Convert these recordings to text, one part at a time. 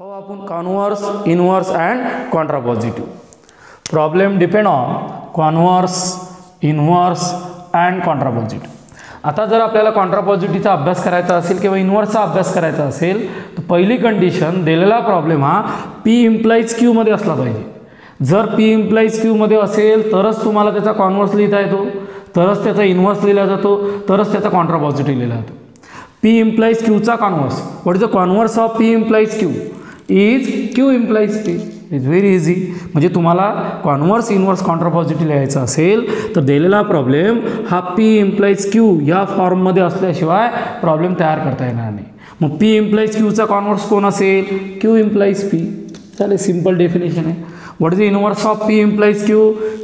पाहू आपण converse, inverse and contrapositive. Problem depend on converse, inverse and contrapositive. आता जर आपल्याला कॉन्ट्रापॉझिटिव्हचा अभ्यास करायचा असेल किंवा इनव्हर्सचा अभ्यास करायचा असेल तर पहिली कंडिशन दिलेला प्रॉब्लेम हा P इम्प्लाइज Q मध्ये असला पाहिजे. जर P इम्प्लाइज Q मध्ये असेल तरच तुम्हाला त्याचा कॉन्व्हर्स लिहिता येतो, तरच त्याचा इनव्हर्स लिहिला जातो, तरच त्याचा कॉन्ट्रापॉझिटिव्ह लिहिला जातो. P implies Q चा converse. What is the converse of P implies Q? Is Q implies P. Is very easy. म्हणजे तुम्हाला कॉन्व्हर्स, इनव्हर्स, कॉन्ट्रापॉझिटिव्ह लिहायचा असेल तर दिलेला प्रॉब्लेम हा P implies Q या फॉर्ममध्ये असल्याशिवाय प्रॉब्लेम तयार करता येणार नाही. मग P implies Q चा कॉन्व्हर्स कोण असेल? Q implies P. चालेल, सिंपल डेफिनेशन आहे. What is the inverse of P implies Q?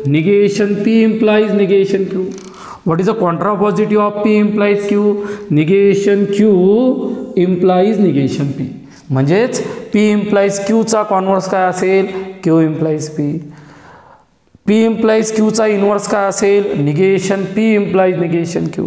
Negation P implies negation Q. What is the contrapositive of P implies Q? Negation Q implies negation P. म्हणजेच P implies Q चा converse काय असेल? Q implies P. P implies Q चा inverse काय असेल? Negation P implies negation Q.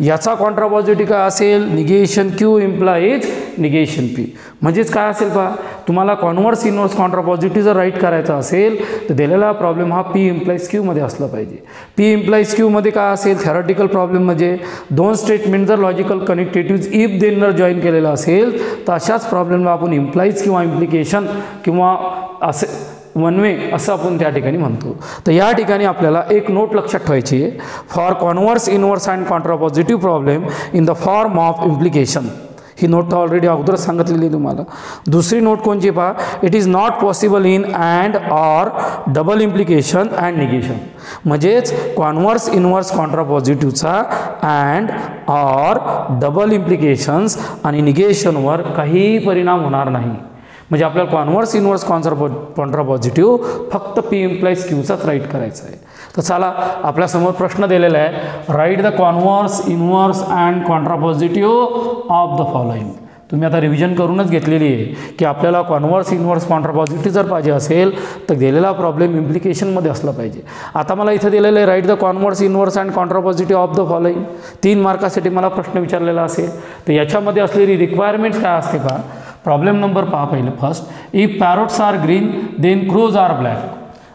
याचा contrapositive काय असेल? Negation Q implies negation P. म्हणजेच काय असेल पहा, तुम्हाला कॉन्व्हर्स, इनव्हर्स, कॉन्ट्रापॉझिटिव्ह जर राईट करायचा असेल तर दिलेला प्रॉब्लेम हा P implies Q मध्ये असला पाहिजे. P implies Q मध्ये काय असेल? थेरॉटिकल प्रॉब्लेम म्हणजे दोन स्टेटमेंट जर लॉजिकल कनेक्टेटिव्ह इफ देन जर जॉईन केलेला असेल तर अशाच प्रॉब्लेमला आपण इम्प्लाइज किंवा इम्प्लिकेशन किंवा असे वन वे असं आपण त्या ठिकाणी म्हणतो. तर या ठिकाणी आपल्याला एक नोट लक्षात ठेवायची आहे. For converse, inverse and contrapositive problem in the form of implication. ही नोट ऑलरेडी अगोदर सांगितलेली तुम्हाला. दुसरी नोट कोणची पहा, it is not possible in and or double implication and negation. म्हणजेच कॉन्व्हर्स, इनव्हर्स, कॉन्ट्रापॉझिटिव्हचा अँड ऑर डबल इम्प्लिकेशन्स आणि निगेशनवर काहीही परिणाम होणार नाही. म्हणजे आपल्याला कॉन्व्हर्स, इनव्हर्स, कॉन्ट्रापॉझिटिव्ह फक्त P implies Q चाच राईट करायचा आहे. तर चला, आपल्यासमोर प्रश्न दिलेला आहे, write the converse, inverse and contrapositive of the following. तुम्ही आता रिव्हिजन करूनच घेतलेली आहे की आपल्याला कॉन्व्हर्स, इनव्हर्स, कॉन्ट्रापॉझिटिव्ह जर पाहिजे असेल तर दिलेला प्रॉब्लेम इम्प्लिकेशनमध्ये असला पाहिजे. आता मला इथं दिलेलं आहे, write the converse, inverse and contrapositive of the following. 3 मार्कासाठी मला प्रश्न विचारलेला असेल तर याच्यामध्ये असलेली रिक्वायरमेंट्स काय असते पहा. प्रॉब्लेम नंबर पहा पहिले first, if parrots are green then crows are black.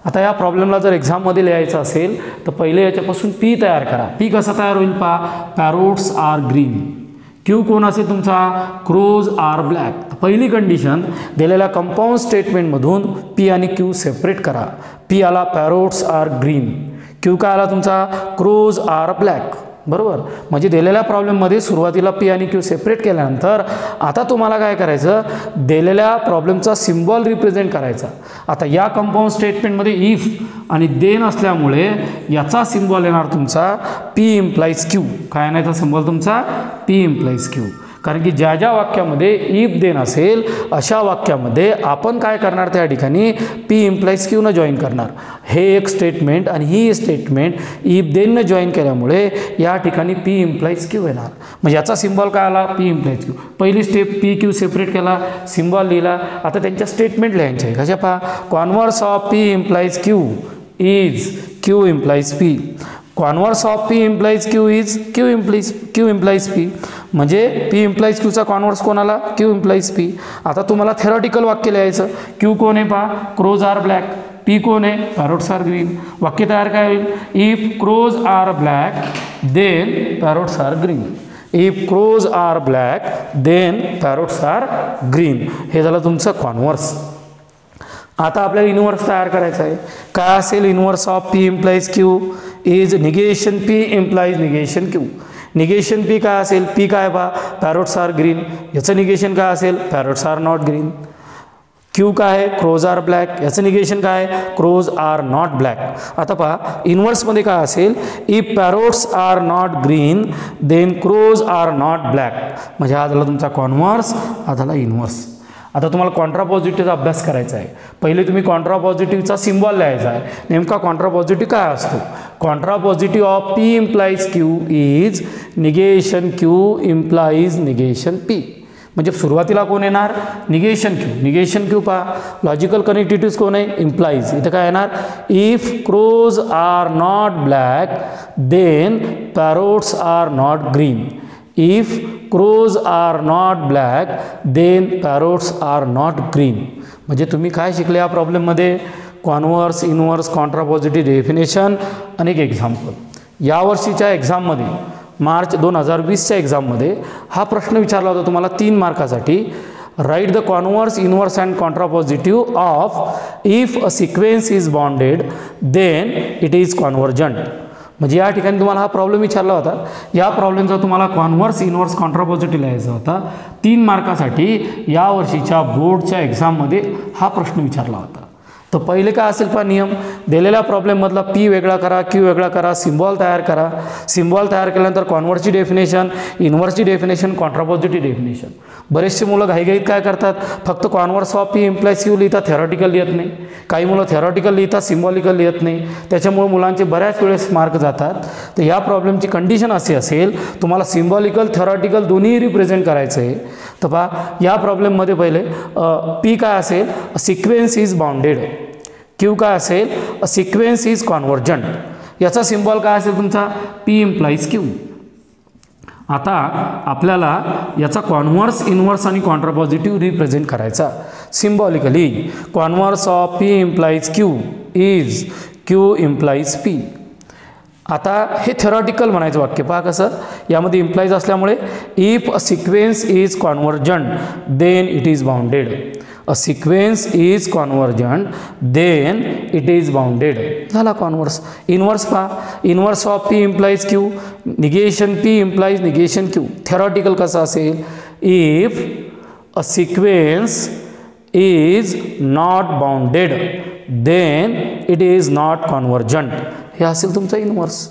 आता या प्रॉब्लेमला जर एक्झाममध्ये लिहायचं असेल तर पहिले याच्यापासून P तयार करा. P कसा तयार होईल पहा, पॅरोट्स आर ग्रीन. Q कोण असेल तुमचा? Crows are black. पहिली कंडिशन दिलेल्या कंपाऊंड स्टेटमेंटमधून P आणि Q सेपरेट करा. P आला पॅरोट्स आर ग्रीन, Q काय आला तुमचा? Crows are black. बरोबर. म्हणजे दिलेल्या प्रॉब्लेममध्ये सुरुवातीला P आणि Q सेपरेट केल्यानंतर आता तुम्हाला काय करायचं, दिलेल्या प्रॉब्लेमचा सिम्बॉल रिप्रेझेंट करायचा. आता या कंपाऊंड स्टेटमेंटमध्ये इफ आणि देन असल्यामुळे याचा सिम्बॉल येणार तुमचा P implies Q. काय आणायचा सिम्बॉल तुमचा? P implies Q. कारण की ज्या ज्या वाक्यामध्ये इफ देन असेल अशा वाक्यामध्ये आपण काय करणार, त्या ठिकाणी P implies Q न जॉईन करणार. हे एक स्टेटमेंट आणि ही स्टेटमेंट इफ देननं जॉईन केल्यामुळे या ठिकाणी P implies Q येणार. म्हणजे याचा सिम्बॉल काय आला? P implies Q. पहिली स्टेप P Q सेपरेट केला, सिम्बॉल लिहिला. आता त्यांच्या स्टेटमेंट लिहायचे आहे. कशा पहा, converse of P implies Q is Q implies P. Converse of P implies Q is Q implies P. म्हणजे P implies Q चा कॉन्व्हर्स कोणाला? Q implies P. आता तुम्हाला थेरॉटिकल वाक्य लिहायचं. Q कोण आहे पहा? Crows are black. P कोण आहे? Parrots are green. वाक्य तयार काय होईल? If crows are black then parrots are green. If crows are black then parrots are green. हे झालं तुमचं कॉन्व्हर्स. आता आपल्याला इनव्हर्स तयार करायचं आहे. काय असेल inverse of P implies Q is negation P implies negation Q. Negation P काय असेल? P काय पहा, पॅरोट्स आर ग्रीन. याचं निगेशन काय असेल? Parrots are not green. Q काय आहे? Crows are black. याचं निगेशन काय आहे? Crows are not black. आता पहा, इनव्हर्समध्ये काय असेल? If parrots are not green then crows are not black. म्हणजे हा झाला तुमचा कॉन्व्हर्स, हा झाला इनव्हर्स. आता तुम्हाला कॉन्ट्रापॉझिटिव्हचा अभ्यास करायचा आहे. पहिले तुम्ही कॉन्ट्रापॉझिटिव्हचा सिम्बॉल लिहायचा आहे. नेमका कॉन्ट्रापॉझिटिव्ह काय असतो? Contrapositive of P implies Q is negation Q implies negation P. म्हणजे सुरुवातीला कोण येणार? Negation Q. निगेशन Q पहा, लॉजिकल कनेक्टिव्हिटीज कोण आहे? इम्प्लाइज. इथं काय येणार? If crows are not black then parrots are not green. If crows are not black then parrots are not green. म्हणजे तुम्ही काय शिकले या प्रॉब्लेममध्ये? कॉन्व्हर्स, इनव्हर्स, कॉन्ट्रापॉझिटिव्ह डेफिनेशन आणि एक एक्झाम्पल. यावर्षीच्या एक्झाममध्ये मार्च 2020च्या एक्झाममध्ये हा प्रश्न विचारला होता तुम्हाला 3 मार्कासाठी. Write the converse, inverse and contrapositive of if a sequence is bounded then it is convergent. म्हणजे या ठिकाणी तुम्हाला हा प्रॉब्लेम विचारला होता. या प्रॉब्लेमचा तुम्हाला कॉन्व्हर्स, इनव्हर्स, कॉन्ट्रापॉझिटिव्ह लिहायचा होता. 3 मार्कासाठी यावर्षीच्या बोर्डच्या एक्झाममध्ये हा प्रश्न विचारला होता. तर पहिले काय असेल पहा नियम, दिलेल्या प्रॉब्लेममधला पी वेगळा करा, क्यू वेगळा करा, सिम्बॉल तयार करा. सिम्बॉल तयार केल्यानंतर कॉन्व्हर्सची डेफिनेशन, इनव्हर्सची डेफिनेशन, कॉन्ट्रापॉझिटिव्ह डेफिनेशन. बरेचसे मुलं घाईघाईत काय करतात, फक्त converse of P implies Q लिहितात, थेरॉटिकल लिहित नाही. काही मुलं थेरॉटिकल लिहितात, सिम्बॉलिकल लिहित नाही. त्याच्यामुळे मुलांचे बऱ्याच वेळेस मार्क जातात. तर या प्रॉब्लेमची कंडिशन अशी असेल, तुम्हाला सिम्बॉलिकल, थेरॉटिकल दोन्ही रिप्रेझेंट करायचं आहे. तर पहा या प्रॉब्लेममध्ये पहिले पी काय असेल, सिक्वेन्स इज बाउंडेड. क्यू काय असेल, अ सिक्वेन्स इज कॉन्व्हर्जंट. याचा सिम्बॉल काय असेल तुमचा, पी इम्प्लाइज क्यू. आता आपल्याला याचा कॉन्व्हर्स, इनव्हर्स आणि कॉन्ट्रापॉझिटिव्ह रिप्रेझेंट करायचा symbolically. Converse of P implies Q is Q implies P. आता हे थेरॉटिकल म्हणायचं वाक्य पहा कसं, यामध्ये इम्प्लाइज असल्यामुळे if a sequence is convergent then it is bounded. A sequence is convergent then it is bounded. झाला कॉन्व्हर्स. इनव्हर्स पहा, inverse of P implies Q, negation P implies negation Q. Theoretical कसं असेल, if a sequence is not bounded then it is not convergent. हे असेल तुमचं inverse.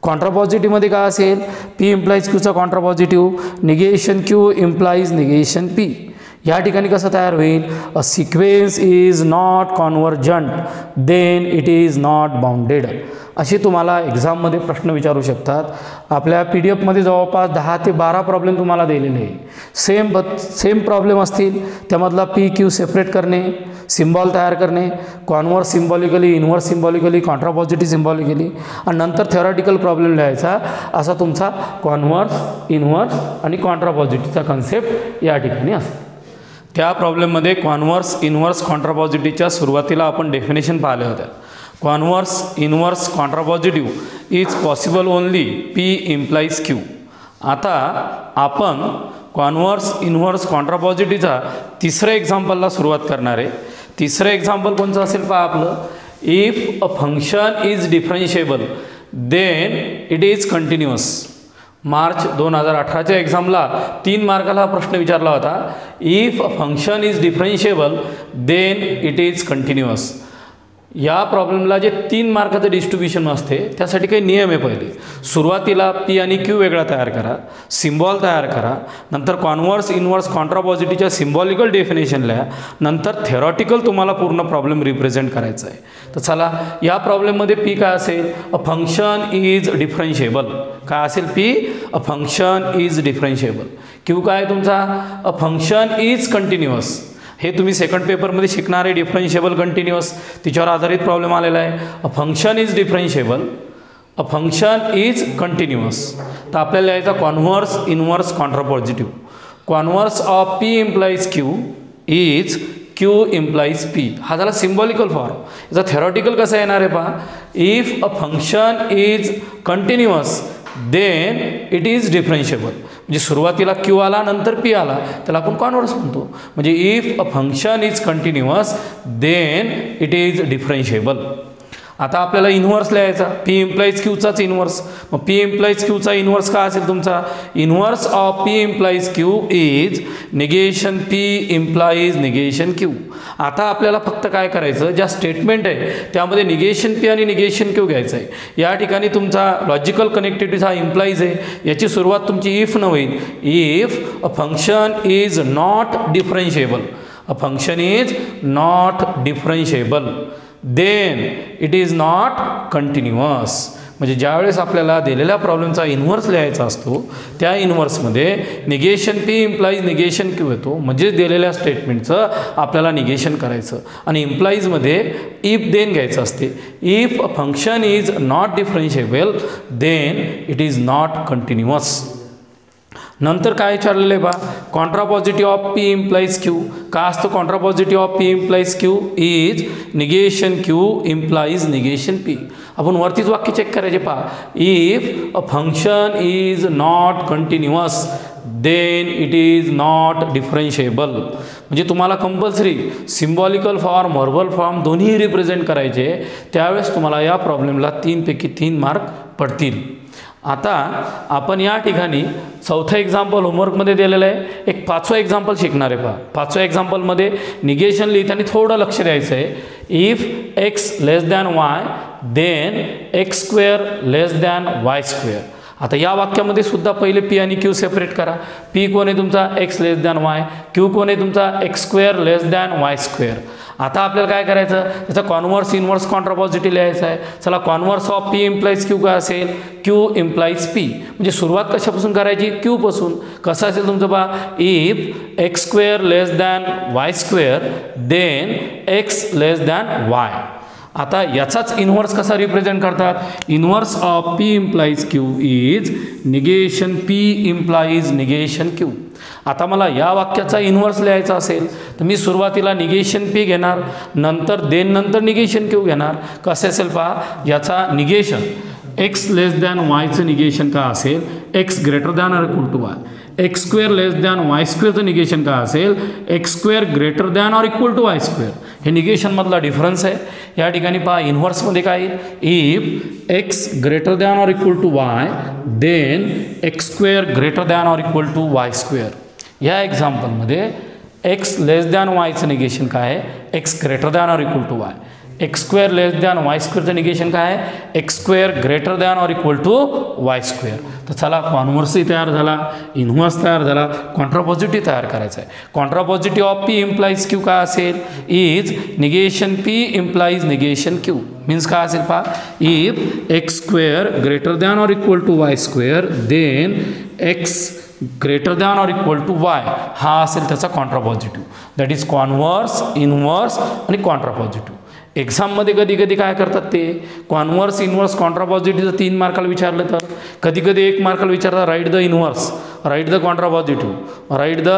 कॉन्ट्रापॉझिटिव्हमध्ये काय असेल, पी इम्प्लाइज क्यूचा contrapositive, negation Q implies negation P. या ठिकाणी कसं तयार होईल, अ sequence is not convergent then it is not bounded. असे तुम्हाला एक्झाममध्ये प्रश्न विचारू शकतात. आपल्या PDF जवळपास 10 ते 12 प्रॉब्लेम तुम्हाला दिलेले आहे. सेम प्रॉब्लेम असतील, त्यामधला पी क्यू सेपरेट करणे, सिम्बॉल तयार करणे, converse symbolically, inverse symbolically, contrapositive symbolically, आणि नंतर थेरॉटिकल प्रॉब्लेम लिहायचा. असा तुमचा कॉन्व्हर्स, इनव्हर्स आणि कॉन्ट्रापॉझिटिव्हचा कन्सेप्ट या ठिकाणी असतो. त्या प्रॉब्लेममध्ये कॉन्व्हर्स, इनव्हर्स, कॉन्ट्रापॉझिटिव्हच्या सुरुवातीला आपण डेफिनेशन पाहिल्या होत्या. Converse, inverse, contrapositive is possible only P implies Q. आता आपण कॉन्व्हर्स, इनव्हर्स, कॉन्ट्रापॉझिटिव्हचा तिसऱ्या एक्झाम्पलला सुरुवात करणार आहे. तिसरं एक्झाम्पल कोणतं असेल पहा आपलं, if a function is differentiable then it is continuous. मार्च 2018च्या एक्झामला 3 मार्काला हा प्रश्न विचारला होता. If a function is differentiable then it is continuous. या प्रॉब्लेमला जे 3 मार्काचं डिस्ट्रीब्युशन असते त्यासाठी काही नियम आहे. पहिले सुरुवातीला पी आणि क्यू वेगळा तयार करा, सिम्बॉल तयार करा, नंतर कॉन्व्हर्स, इनव्हर्स, कॉन्ट्रापॉझिटिव्हच्या सिम्बॉलिकल डेफिनेशन लिहा, नंतर थेरॉटिकल तुम्हाला पूर्ण प्रॉब्लेम रिप्रेझेंट करायचा आहे. तर चला या प्रॉब्लेममध्ये पी काय असेल, अ फंक्शन इज डिफरन्शिएबल. काय असेल P, a function is differentiable. Q काय तुमचा, अ फंक्शन इज कंटिन्युअस. हे तुम्ही सेकंड पेपरमध्ये शिकणार आहे, डिफरन्शिएबल कंटिन्युअस, तिच्यावर आधारित प्रॉब्लेम आलेला आहे. A function is differentiable, a function is continuous. तर आपल्याला लिहायचा converse, inverse, contrapositive. Converse of P implies Q is Q implies P. हा झाला सिम्बॉलिकल फॉर्म. याचा थेरॉटिकल कसा येणार आहे पहा, if a function is continuous then it is differentiable. म्हणजे सुरुवातीला क्यू आला, नंतर पी आला, त्याला आपण कॉन्व्हर्स म्हणतो. म्हणजे if a function is continuous then it is differentiable. आता आपल्याला इनव्हर्स लिहायचा, पी इम्प्लाइज क्यूचाच इनव्हर्स. मग पी इम्प्लाइज क्यूचा इनव्हर्स काय असेल तुमचा, inverse of P implies Q is negation P implies negation Q. आता आपल्याला फक्त काय करायचं, ज्या स्टेटमेंट आहे त्यामध्ये निगेशन पी आणि निगेशन क्यू घ्यायचं आहे. या ठिकाणी तुमचा लॉजिकल कनेक्टिव्हिटी हा इम्प्लाइज आहे. याची सुरुवात तुमची इफ न होईल. If a function is not differentiable, a function is not differentiable then it is not continuous. म्हणजे ज्यावेळेस आपल्याला दिलेल्या प्रॉब्लेमचा इन्व्हर्स लिहायचा असतो त्या इन्व्हर्समध्ये negation P implies negation Q येतो. म्हणजे दिलेल्या स्टेटमेंटचं आपल्याला निगेशन करायचं. आणि इम्प्लाइजमध्ये इफ देन घ्यायचं असते. If a function is not differentiable then it is not continuous. नंतर काय विचारलेलं आहे बा, contrapositive of P implies Q. का असतं contrapositive of P implies Q is negation Q implies negation P. आपण वरतीच वाक्य चेक करायचे पहा. If a function is not continuous then it is not differentiable. म्हणजे तुम्हाला compulsory symbolical form verbal form दोन्ही रिप्रेझेंट करायचे. त्यावेळेस तुम्हाला या प्रॉब्लेमला 3 पैकी 3 मार्क पडतील. आता आपण या ठिकाणी चौथा एक्झाम्पल होमवर्कमध्ये दिलेलं आहे. एक 5वं एक्झाम्पल शिकणार आहे पहा. 5व्या एक्झाम्पलमध्ये निगेशन लिहिताना थोडं लक्ष द्यायचं आहे. If x less than y then x square less than y square. आता या वाक्यामध्ये सुद्धा पहिले पी आणि क्यू सेपरेट करा. पी कोण आहे तुमचा x less than Y, Q कोण आहे तुमचा x square less than y square. आता आपल्याला काय करायचं, त्याचा कॉन्व्हर्स इनव्हर्स कॉन्ट्रापॉझिटिव्ह लिहायचा आहे. चला converse of P implies q काय असेल, क्यू इम्प्लाइज पी. म्हणजे सुरुवात कशापासून करायची, क्यू पासून. कसं असेल तुमचं बा, if x square less than y square then x less than y. आता याचाच इन्व्हर्स कसा रिप्रेझेंट करतात, inverse of P implies Q is negation P implies negation Q. आता मला या वाक्याचा इन्व्हर्स लिहायचा असेल तर मी सुरुवातीला निगेशन पी घेणार, नंतर देन नंतर निगेशन क्यू घेणार. कसे असेल पहा, याचा निगेशन एक्स लेस दॅन वायचं निगेशन का असेल, x greater than or equal to y. X square less than y स्क्वेअरचं निगेशन काय असेल, x square greater than or equal to y square. हे निगेशनमधला डिफरन्स आहे. या ठिकाणी पहा इन्व्हर्समध्ये काय येईल, if x greater than or equal to y then x square greater than or equal to y square. या एक्झाम्पलमध्ये एक्स लेस दॅन वायचं निगेशन काय आहे, x greater than or equal to y. X square less than y स्क्वेअरचं negation काय आहे, x square greater than or equal to y square. तर चला कॉन्व्हर्सही तयार झाला, इन्व्हर्स तयार झाला, कॉन्ट्रापॉझिटिव्ह तयार करायचा आहे. Contrapositive of P implies q काय असेल, is negation P implies negation q. Means काय असेल पहा, if x square greater than or equal to y square then x greater than or equal to y. हा असेल त्याचा contrapositive. That is converse, inverse आणि contrapositive. एक्झाममध्ये कधी कधी काय करतात ते कॉन्व्हर्स इन्व्हर्स कॉन्ट्रापॉझिटिव्हचं 3 मार्काला विचारलं तर कधी कधी 1 मार्काला विचारतात, write the inverse, write the contrapositive, write the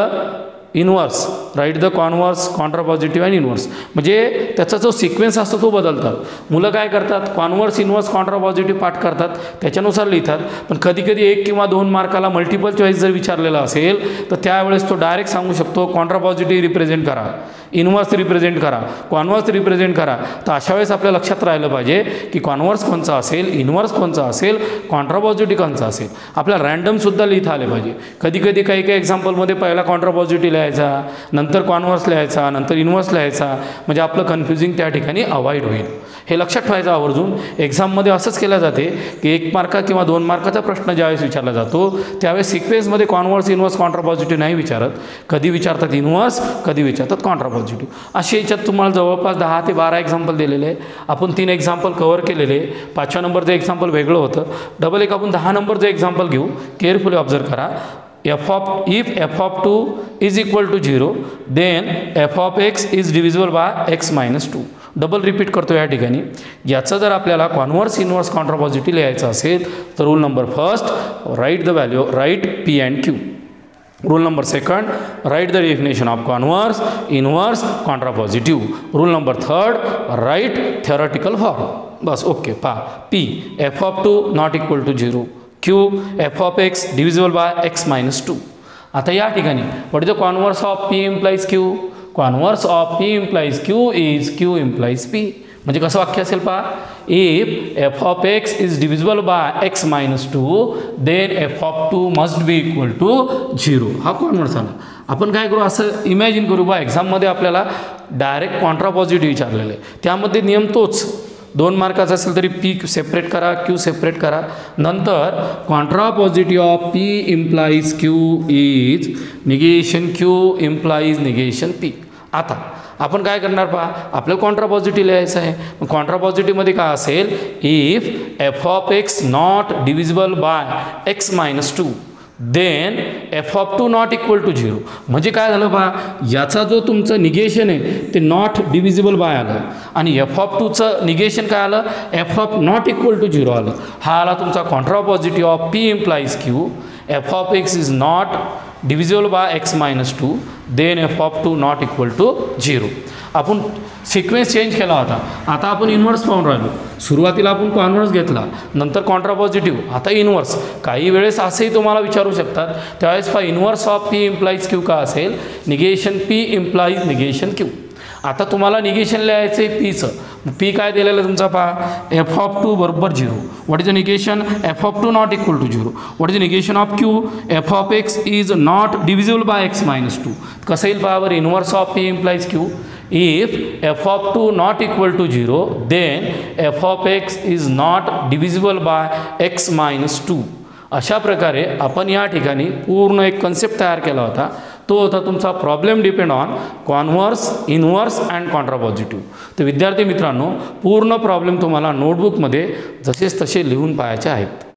inverse, write the converse contrapositive and inverse. म्हणजे त्याचा जो सिक्वेन्स असतो तो बदलतात. मुलं काय करतात, कॉन्व्हर्स इन्व्हर्स कॉन्ट्रापॉझिटिव्ह पाठ करतात, त्याच्यानुसार लिहितात. पण कधी कधी 1 किंवा 2 मार्काला मल्टिपल चॉईस जर विचारलेला असेल तर त्यावेळेस तो डायरेक्ट सांगू शकतो कॉन्ट्रापॉझिटिव्ह रिप्रेझेंट करा, इन्व्हर्स रिप्रेझेंट करा, कॉन्व्हर्स रिप्रेझेंट करा. तर अशा वेळेस आपल्या लक्षात राहिलं पाहिजे की कॉन्व्हर्स कोणचा असेल, इन्व्हर्स कोणचा असेल, कॉन्ट्रापॉझिटिव्ह कोणचा असेल. आपल्याला रँडमसुद्धा लिहिता आले पाहिजे. कधी कधी काही काही एक्झाम्पलमध्ये पहिला कॉन्ट्रापॉझिटिव्ह लिहायचा, नंतर कॉन्व्हर्स लिहायचा, नंतर इन्व्हर्स लिहायचा. म्हणजे आपलं कन्फ्युजिंग त्या ठिकाणी अवॉइड होईल. हे लक्षात ठेवायचं आवर्जून. एक्झाममध्ये असंच केलं जाते की 1 मार्का किंवा 2 मार्काचा प्रश्न ज्यावेळेस विचारला जातो त्यावेळेस सिक्वेन्समध्ये कॉन्व्हर्स इन्व्हर्स कॉन्ट्रापॉझिटिव्ह नाही विचारत. कधी विचारतात इन्व्हर्स, कधी विचारतात कॉन्ट्रापॉझिटिव्ह. असे याच्यात तुम्हाला जवळपास 10 ते 12 एक्झाम्पल दिलेले आहे. आपण 3 एक्झाम्पल कव्हर केलेले. 5व्या नंबरचं एक्झाम्पल वेगळं होतं. डबल एक आपण 10 नंबरचं एक्झाम्पल घेऊ. केअरफुली ऑब्झर्व करा. if f of 2 is equal to 0 then f of x is divisible by x minus 2. Double repeat करतो या ठिकाणी. याचा जर आपल्याला कॉन्व्हर्स इन्व्हर्स कॉन्ट्रापॉझिटिव्ह लिहायचं असेल तर rule number first, write the value, write P and Q. Rule number second, write the definition of converse inverse contrapositive. Rule number third, write theoretical form. बस ओके. पहा, P f of 2 not equal to 0, Q f of x divisible by x minus 2. आता या ठिकाणी what is the converse of P implies Q, converse of P implies Q is Q implies P. म्हणजे कसं वाक्य असेल पहा, if f of x is divisible by x minus 2 then f of 2 must be equal to 0. हा converse आला. आपण काय करू, असं इमॅजिन करू बा एक्झाममध्ये आपल्याला डायरेक्ट कॉन्ट्रापॉझिटिव्ह विचारलेलं आहे. त्यामध्ये नियम तोच, 2 मार्काचा असेल तरी पी सेपरेट करा, क्यू सेपरेट करा. नंतर contrapositive of P implies Q is negation Q implies negation P. आता आपण काय करणार पहा, आपल्याला कॉन्ट्रापॉझिटिव्ह लिहायचं आहे. कॉन्ट्रापॉझिटिव्हमध्ये काय असेल, if f of x not divisible by x minus 2 then f of 2 not equal to 0. म्हणजे काय झालं पहा, याचा जो तुमचं निगेशन आहे ते नॉट डिव्हिजिबल बाय आलं आणि एफ ऑफ 2चं निगेशन काय आलं, f of not equal to 0 आलं. हा आला तुमचा contrapositive of P implies Q. F of x is not divisible by x minus 2 then f of 2 not equal to 0. आपण sequence change केला होता. आता आपण इन्व्हर्स पाहून राहिलो. सुरुवातीला आपण कॉन्व्हर्स घेतला, नंतर कॉन्ट्रा पॉझिटिव्ह, आता इन्व्हर्स. काही वेळेस असंही तुम्हाला विचारू शकतात, त्यावेळेस पहा inverse of P implies Q का असेल, negation P implies negation Q. आता तुम्हाला निगेशन लिहायचं आहे पीचं. पी काय दिलेलं आहे तुमचा पहा, एफ ऑफ 2 बरोबर 0. What is the negation, f of 2 not equal to 0. What is the negation of q, f of x is not divisible by x minus 2. कसं येईल पहा बरं, inverse of P implies q. If f of 2 not equal to 0, then f of x is not divisible by x minus 2. अशा प्रकारे आपण या ठिकाणी पूर्ण एक कन्सेप्ट तयार केला होता. तो होता तुमचा problem depend on converse, inverse and contrapositive. तर विद्यार्थी मित्रांनो, पूर्ण प्रॉब्लेम तुम्हाला नोटबुकमध्ये जसेच तसे लिहून पाहायचे आहेत.